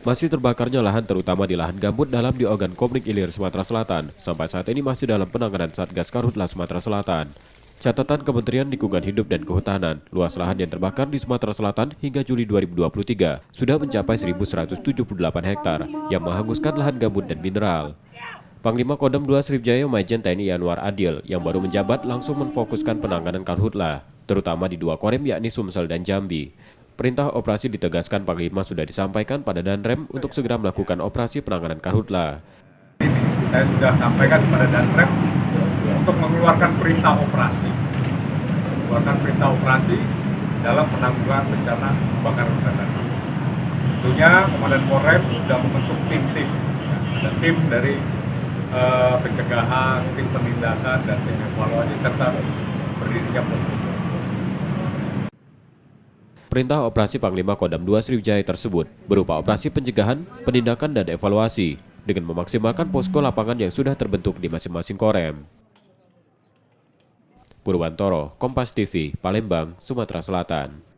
Masih terbakarnya lahan terutama di lahan gambut dalam di Ogan Komering Ilir, Sumatera Selatan, sampai saat ini masih dalam penanganan Satgas Karhutla Sumatera Selatan. Catatan Kementerian Lingkungan Hidup dan Kehutanan, luas lahan yang terbakar di Sumatera Selatan hingga Juli 2023 sudah mencapai 1.178 hektar yang menghanguskan lahan gambut dan mineral. Panglima Kodam 2 Srivijaya Majen TNI Anwar Adil yang baru menjabat langsung menfokuskan penanganan karhutla, terutama di dua korem yakni Sumsel dan Jambi. Perintah operasi ditegaskan Panglima sudah disampaikan pada Danrem untuk segera melakukan operasi penanganan karhutla. Saya sudah sampaikan kepada Danrem untuk mengeluarkan perintah operasi. Dalam penanggulangan bencana kebakaran hutan dan lahan. Tentunya Komandan Korem sudah membentuk tim-tim. Ada tim dari pencegahan, tim penindakan, dan tim evaluasi serta berdirinya posko. Perintah operasi Panglima Kodam 2 Srivijaya tersebut berupa operasi pencegahan, penindakan, dan evaluasi dengan memaksimalkan posko lapangan yang sudah terbentuk di masing-masing korem. Purwantoro, Kompas TV, Palembang, Sumatera Selatan.